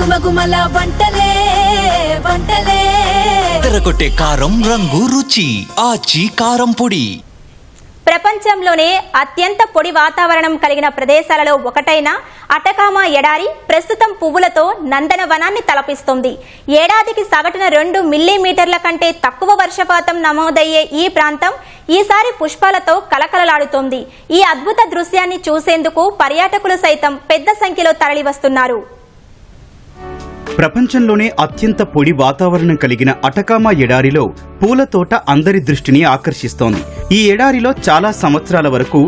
గుమగుమల వంటలే వంటలే తెరకొట్టే కారం రంగు రుచి ఆచి కారం పొడి. ప్రపంచంలోనే అత్యంత పొడి వాతావరణం కలిగిన ప్రదేశాలలో ఒకటైన అటకామా ఎడారి ప్రస్తుతం పువ్వులతో నందనవనాన్ని తలపిస్తుంది. ఏడాదికి సగటున 2 మిల్లీమీటర్ల కంటే తక్కువ వర్షపాతం నమోదయ్యే ఈ ప్రాంతం ఈసారి పుష్పాలతో కలకలలాడుతోంది. ఈ అద్భుత దృశ్యాన్ని చూసేందుకు పర్యాటకులు సైతం పెద్ద సంఖ్యలో తరలివస్తున్నారు. ప్రపంచంలోనే అత్యంత పొడి వాతావరణం కలిగిన అటకామా ఎడారిలో పూల తోట అందరి దృష్టిని ఆకర్షిస్తోంది. ఈ ఎడారిలో చాలా సంవత్సరాల వరకు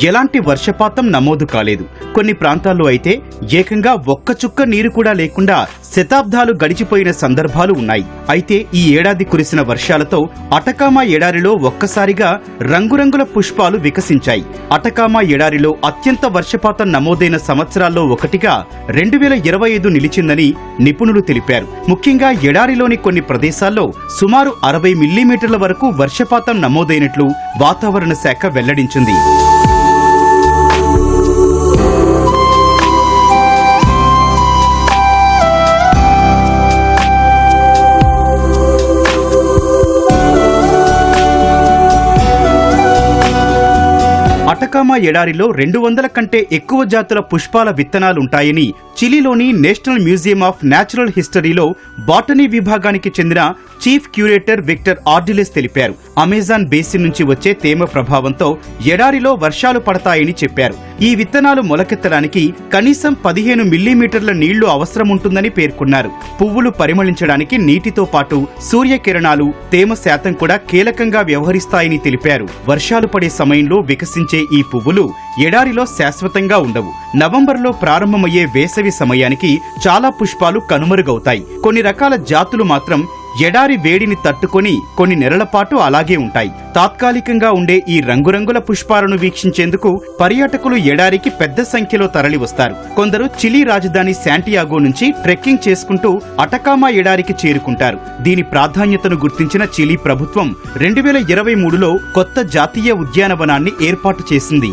ఎలాంటి వర్షపాతం నమోదు కాలేదు. కొన్ని ప్రాంతాల్లో అయితే ఏకంగా ఒక్క చుక్క నీరు కూడా లేకుండా శతాబ్దాలు గడిచిపోయిన సందర్భాలు ఉన్నాయి. అయితే ఈ ఏడాది కురిసిన వర్షాలతో అటకామా ఎడారిలో ఒక్కసారిగా రంగురంగుల పుష్పాలు వికసించాయి. అటకామా ఎడారిలో అత్యంత వర్షపాతం నమోదైన సంవత్సరాల్లో ఒకటిగా 2025 నిలిచిందని నిపుణులు తెలిపారు. ముఖ్యంగా ఎడారిలోని కొన్ని ప్రదేశాల్లో సుమారు 60 మిల్లీమీటర్ల వరకు వర్షపాతం నమోదైనట్లు వాతావరణ శాఖ వెల్లడించింది. అటకామా ఎడారిలో 200 కంటే ఎక్కువ జాతుల పుష్పాల విత్తనాలుంటాయని చిలీలోని నేషనల్ మ్యూజియం ఆఫ్ న్యాచురల్ హిస్టరీలో బాటనీ విభాగానికి చెందిన చీఫ్ క్యూరేటర్ విక్టర్ ఆర్డిలెస్ తెలిపారు. అమెజాన్ బేసిన్ నుంచి వచ్చే తేమ ప్రభావంతో ఎడారిలో వర్షాలు పడతాయని చెప్పారు. ఈ విత్తనాలు మొలకెత్తడానికి కనీసం 15 మిల్లీమీటర్ల నీళ్లు అవసరముంటుందని పేర్కొన్నారు. పువ్వులు పరిమళించడానికి నీటితో పాటు సూర్యకిరణాలు, తేమ శాతం కూడా కీలకంగా వ్యవహరిస్తాయని తెలిపారు. వర్షాలు పడే సమయంలో వికసించే ఈ పువ్వులు ఎడారిలో శాశ్వతంగా ఉండవు. నవంబర్లో ప్రారంభమయ్యే వేసవి సమయానికి చాలా పుష్పాలు కనుమరుగవుతాయి. కొన్ని రకాల జాతులు మాత్రం ఎడారి వేడిని తట్టుకొని కొన్ని నెలల పాటు అలాగే ఉంటాయి. తాత్కాలికంగా ఉండే ఈ రంగురంగుల పుష్పాలను వీక్షించేందుకు పర్యాటకులు ఎడారికి పెద్ద సంఖ్యలో తరలి వస్తారు. కొందరు చిలీ రాజధాని శాంటియాగో నుంచి ట్రెక్కింగ్ చేసుకుంటూ అటకామా ఎడారికి చేరుకుంటారు. దీని ప్రాధాన్యతను గుర్తించిన చిలీ ప్రభుత్వం 2023లో కొత్త జాతీయ ఉద్యానవనాన్ని ఏర్పాటు చేసింది.